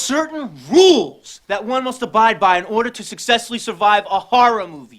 certain rules that one must abide by in order to successfully survive a horror movie.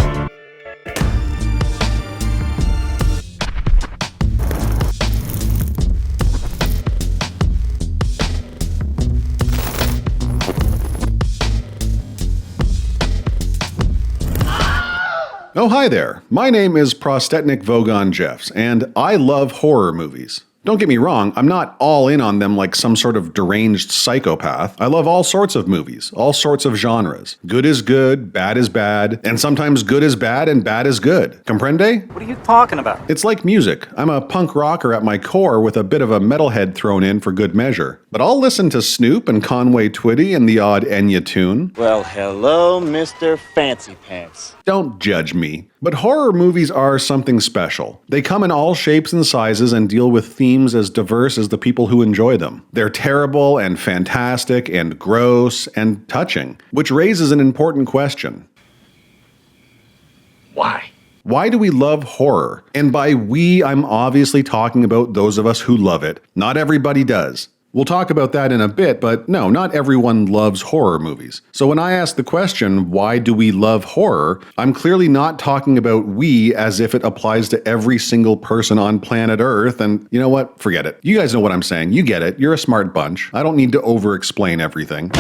Oh, hi there. My name is Prostetnic Vogon Jeffs, and I love horror movies. Don't get me wrong, I'm not all in on them like some sort of deranged psychopath. I love all sorts of movies, all sorts of genres. Good is good, bad is bad, and sometimes good is bad and bad is good. Comprende? What are you talking about? It's like music. I'm a punk rocker at my core with a bit of a metalhead thrown in for good measure. But I'll listen to Snoop and Conway Twitty and the odd Enya tune. Well, hello, Mr. Fancy Pants. Don't judge me. But horror movies are something special. They come in all shapes and sizes and deal with themes as diverse as the people who enjoy them. They're terrible and fantastic and gross and touching, which raises an important question. Why? Why do we love horror? And by we, I'm obviously talking about those of us who love it. Not everybody does. We'll talk about that in a bit, but no, not everyone loves horror movies. So when I ask the question, why do we love horror, I'm clearly not talking about we as if it applies to every single person on planet Earth, and you know what? Forget it. You guys know what I'm saying. You get it. You're a smart bunch. I don't need to over-explain everything.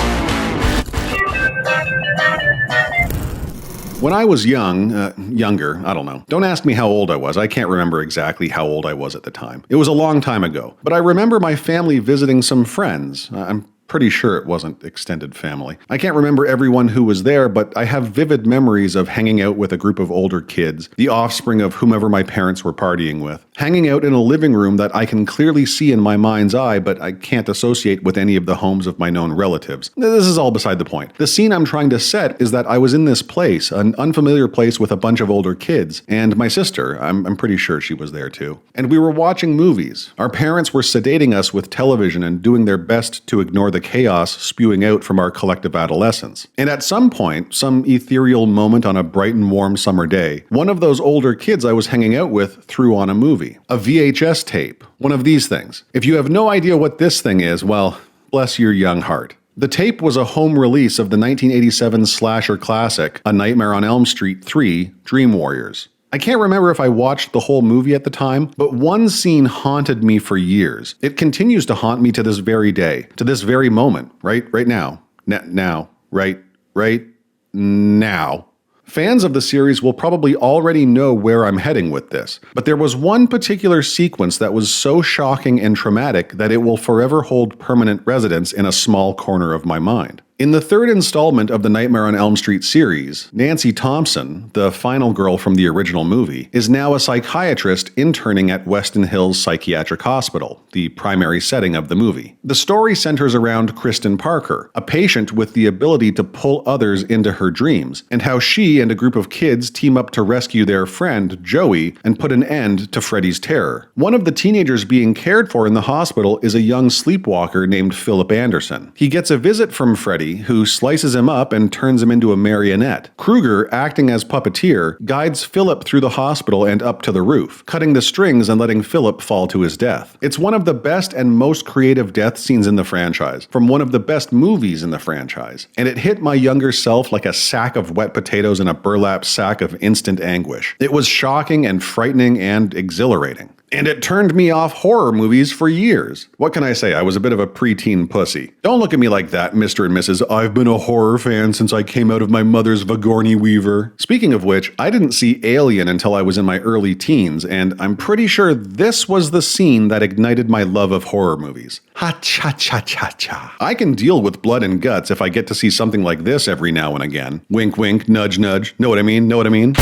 When I was younger, I don't know. Don't ask me how old I was. I can't remember exactly how old I was at the time. It was a long time ago. But I remember my family visiting some friends. I'm pretty sure it wasn't extended family. I can't remember everyone who was there, but I have vivid memories of hanging out with a group of older kids, the offspring of whomever my parents were partying with. Hanging out in a living room that I can clearly see in my mind's eye, but I can't associate with any of the homes of my known relatives. This is all beside the point. The scene I'm trying to set is that I was in this place, an unfamiliar place with a bunch of older kids, and my sister, I'm pretty sure she was there too. And we were watching movies. Our parents were sedating us with television and doing their best to ignore the chaos spewing out from our collective adolescence. And at some point, some ethereal moment on a bright and warm summer day, one of those older kids I was hanging out with threw on a movie. A VHS tape. One of these things. If you have no idea what this thing is, well, bless your young heart. The tape was a home release of the 1987 slasher classic, A Nightmare on Elm Street 3, Dream Warriors. I can't remember if I watched the whole movie at the time, but one scene haunted me for years. It continues to haunt me to this very day, to this very moment, right now. Right now. Fans of the series will probably already know where I'm heading with this, but there was one particular sequence that was so shocking and traumatic that it will forever hold permanent residence in a small corner of my mind. In the third installment of the Nightmare on Elm Street series, Nancy Thompson, the final girl from the original movie, is now a psychiatrist interning at Weston Hills Psychiatric Hospital, the primary setting of the movie. The story centers around Kristen Parker, a patient with the ability to pull others into her dreams, and how she and a group of kids team up to rescue their friend, Joey, and put an end to Freddy's terror. One of the teenagers being cared for in the hospital is a young sleepwalker named Philip Anderson. He gets a visit from Freddy, who slices him up and turns him into a marionette. Krueger, acting as puppeteer, guides Philip through the hospital and up to the roof, cutting the strings and letting Philip fall to his death. It's one of the best and most creative death scenes in the franchise, from one of the best movies in the franchise, and it hit my younger self like a sack of wet potatoes in a burlap sack of instant anguish. It was shocking and frightening and exhilarating. And it turned me off horror movies for years. What can I say? I was a bit of a preteen pussy. Don't look at me like that, Mr. and Mrs. I've been a horror fan since I came out of my mother's Vagorny Weaver. Speaking of which, I didn't see Alien until I was in my early teens, and I'm pretty sure this was the scene that ignited my love of horror movies. Ha-cha-cha-cha-cha. I can deal with blood and guts if I get to see something like this every now and again. Wink wink, nudge nudge. Know what I mean? Know what I mean?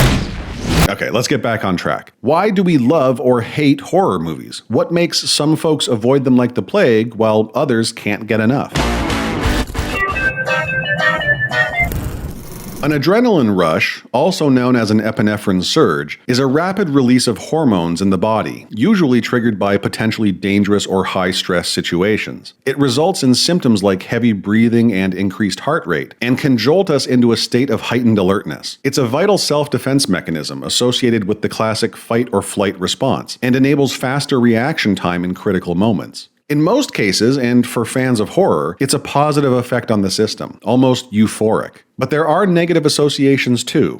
Okay, let's get back on track. Why do we love or hate horror movies? What makes some folks avoid them like the plague, while others can't get enough? An adrenaline rush, also known as an epinephrine surge, is a rapid release of hormones in the body, usually triggered by potentially dangerous or high-stress situations. It results in symptoms like heavy breathing and increased heart rate, and can jolt us into a state of heightened alertness. It's a vital self-defense mechanism associated with the classic fight or flight response, and enables faster reaction time in critical moments. In most cases, and for fans of horror, it's a positive effect on the system, almost euphoric. But there are negative associations too.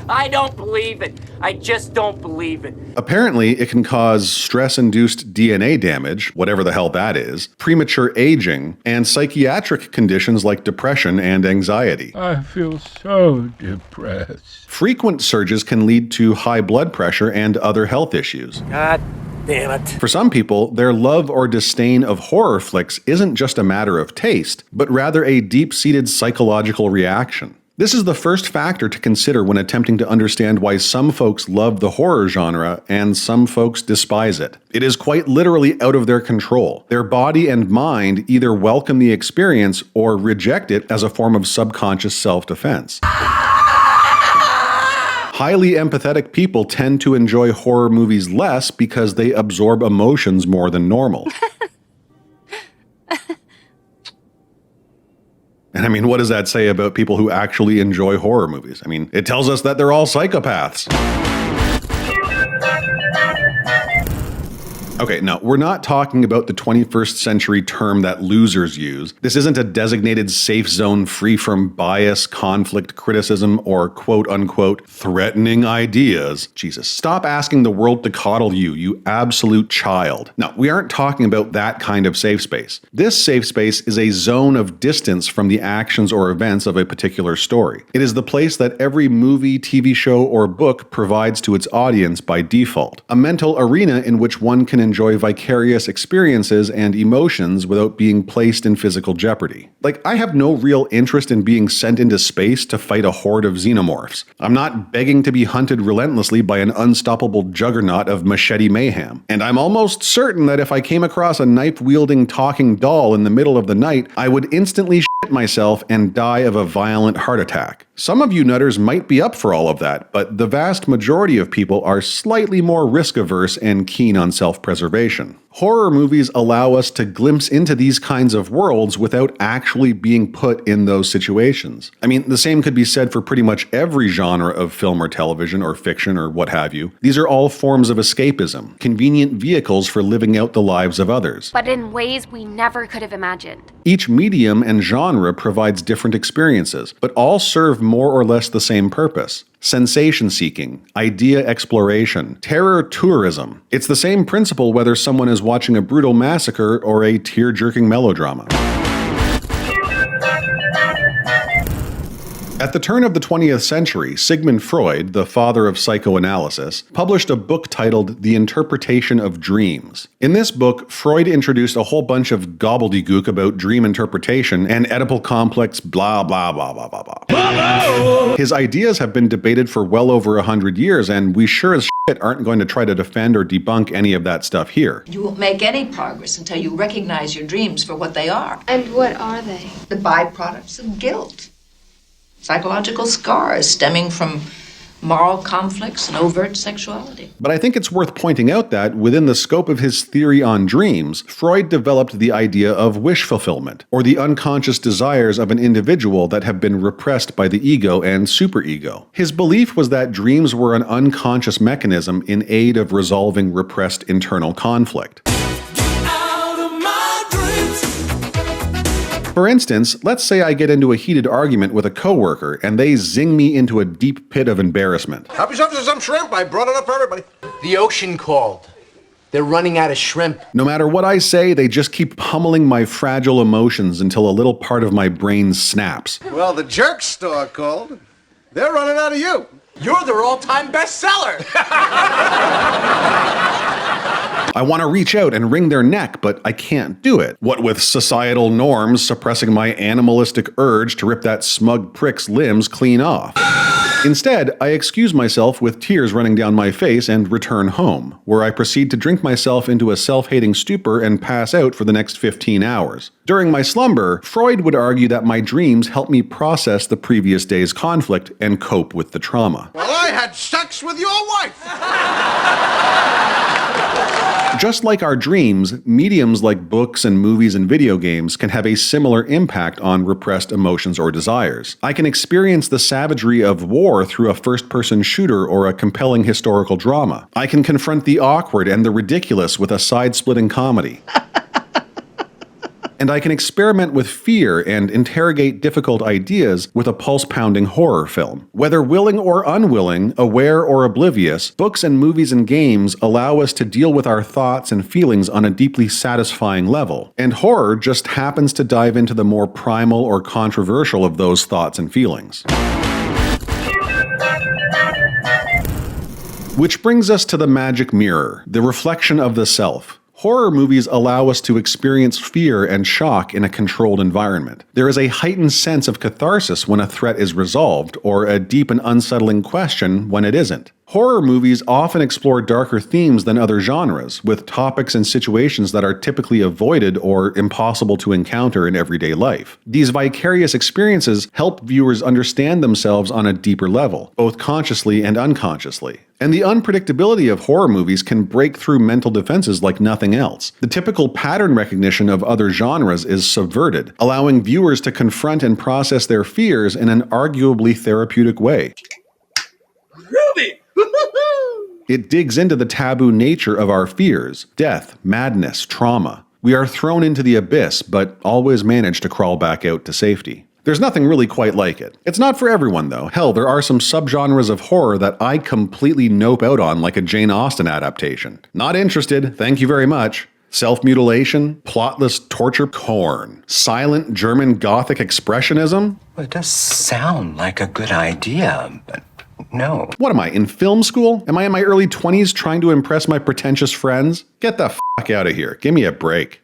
I don't believe it. I just don't believe it. Apparently, it can cause stress-induced DNA damage, whatever the hell that is, premature aging, and psychiatric conditions like depression and anxiety. I feel so depressed. Frequent surges can lead to high blood pressure and other health issues. God damn it. For some people, their love or disdain of horror flicks isn't just a matter of taste, but rather a deep-seated psychological reaction. This is the first factor to consider when attempting to understand why some folks love the horror genre and some folks despise it. It is quite literally out of their control. Their body and mind either welcome the experience or reject it as a form of subconscious self-defense. Highly empathetic people tend to enjoy horror movies less because they absorb emotions more than normal. And I mean, what does that say about people who actually enjoy horror movies? I mean, it tells us that they're all psychopaths. Okay, no, we're not talking about the 21st century term that losers use. This isn't a designated safe zone free from bias, conflict, criticism, or quote-unquote threatening ideas. Jesus, stop asking the world to coddle you, you absolute child. No, we aren't talking about that kind of safe space. This safe space is a zone of distance from the actions or events of a particular story. It is the place that every movie, TV show, or book provides to its audience by default. A mental arena in which one can enjoy vicarious experiences and emotions without being placed in physical jeopardy. Like, I have no real interest in being sent into space to fight a horde of xenomorphs. I'm not begging to be hunted relentlessly by an unstoppable juggernaut of machete mayhem. And I'm almost certain that if I came across a knife-wielding talking doll in the middle of the night, I would instantly shit myself and die of a violent heart attack. Some of you nutters might be up for all of that, but the vast majority of people are slightly more risk-averse and keen on self-preservation. Horror movies allow us to glimpse into these kinds of worlds without actually being put in those situations. I mean, the same could be said for pretty much every genre of film or television or fiction or what have you. These are all forms of escapism, convenient vehicles for living out the lives of others. But in ways we never could have imagined. Each medium and genre provides different experiences, but all serve more or less the same purpose. Sensation seeking, idea exploration, terror tourism. It's the same principle whether someone is watching a brutal massacre or a tear-jerking melodrama. At the turn of the 20th century, Sigmund Freud, the father of psychoanalysis, published a book titled The Interpretation of Dreams. In this book, Freud introduced a whole bunch of gobbledygook about dream interpretation and Oedipal complex blah blah blah blah blah blah. His ideas have been debated for well over 100 years, and we sure as shit aren't going to try to defend or debunk any of that stuff here. You won't make any progress until you recognize your dreams for what they are. And what are they? The byproducts of guilt. Psychological scars stemming from moral conflicts and overt sexuality. But I think it's worth pointing out that, within the scope of his theory on dreams, Freud developed the idea of wish fulfillment, or the unconscious desires of an individual that have been repressed by the ego and superego. His belief was that dreams were an unconscious mechanism in aid of resolving repressed internal conflict. For instance, let's say I get into a heated argument with a coworker and they zing me into a deep pit of embarrassment. Help yourself to some shrimp. I brought it up for everybody. The ocean called. They're running out of shrimp. No matter what I say, they just keep pummeling my fragile emotions until a little part of my brain snaps. Well, the jerk store called. They're running out of you. You're their all-time bestseller. I want to reach out and wring their neck, but I can't do it. What with societal norms suppressing my animalistic urge to rip that smug prick's limbs clean off. Instead, I excuse myself with tears running down my face and return home, where I proceed to drink myself into a self-hating stupor and pass out for the next 15 hours. During my slumber, Freud would argue that my dreams help me process the previous day's conflict and cope with the trauma. Well, I had sex with your wife. Just like our dreams, mediums like books and movies and video games can have a similar impact on repressed emotions or desires. I can experience the savagery of war through a first-person shooter or a compelling historical drama. I can confront the awkward and the ridiculous with a side-splitting comedy. And I can experiment with fear and interrogate difficult ideas with a pulse-pounding horror film. Whether willing or unwilling, aware or oblivious, books and movies and games allow us to deal with our thoughts and feelings on a deeply satisfying level. And horror just happens to dive into the more primal or controversial of those thoughts and feelings. Which brings us to the magic mirror, the reflection of the self. Horror movies allow us to experience fear and shock in a controlled environment. There is a heightened sense of catharsis when a threat is resolved, or a deep and unsettling question when it isn't. Horror movies often explore darker themes than other genres, with topics and situations that are typically avoided or impossible to encounter in everyday life. These vicarious experiences help viewers understand themselves on a deeper level, both consciously and unconsciously. And the unpredictability of horror movies can break through mental defenses like nothing else. The typical pattern recognition of other genres is subverted, allowing viewers to confront and process their fears in an arguably therapeutic way. Ruby! It digs into the taboo nature of our fears: death, madness, trauma. We are thrown into the abyss, but always manage to crawl back out to safety. There's nothing really quite like it. It's not for everyone though. Hell, there are some subgenres of horror that I completely nope out on, like a Jane Austen adaptation. Not interested, thank you very much. Self-mutilation, plotless torture porn, silent German Gothic expressionism. Well, it does sound like a good idea, but no. What am I, in film school? Am I in my early 20s trying to impress my pretentious friends? Get the fuck out of here. Give me a break.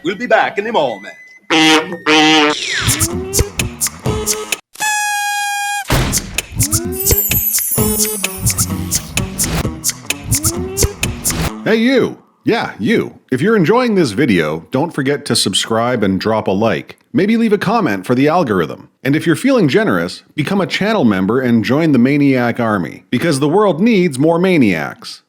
We'll be back in a moment. Hey you! Yeah, you. If you're enjoying this video, don't forget to subscribe and drop a like. Maybe leave a comment for the algorithm. And if you're feeling generous, become a channel member and join the Maniac Army. Because the world needs more maniacs.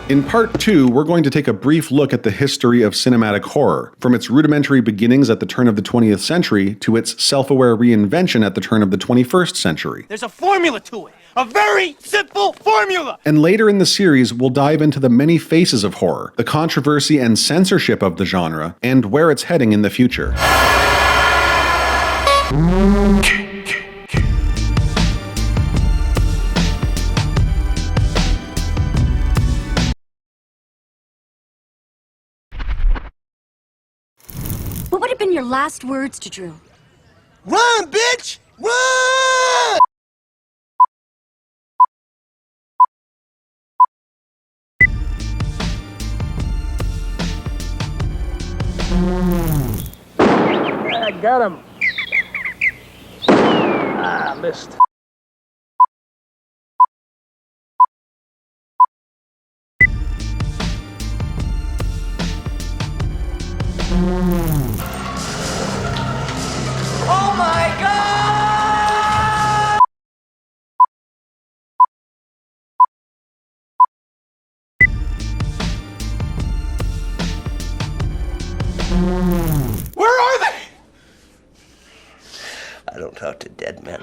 In part 2, we're going to take a brief look at the history of cinematic horror, from its rudimentary beginnings at the turn of the 20th century to its self-aware reinvention at the turn of the 21st century. There's a formula to it. A very simple formula! And later in the series, we'll dive into the many faces of horror, the controversy and censorship of the genre, and where it's heading in the future. What would have been your last words to Drew? Run, bitch! Run! I got him. Ah, missed. Oh my God! Where are they? I don't talk to dead men.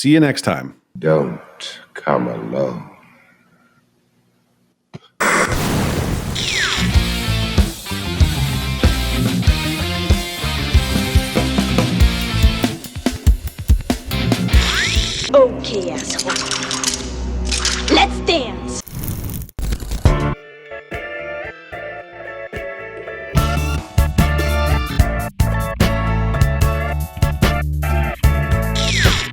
See you next time. Don't come alone. Okay, asshole. Let's dance!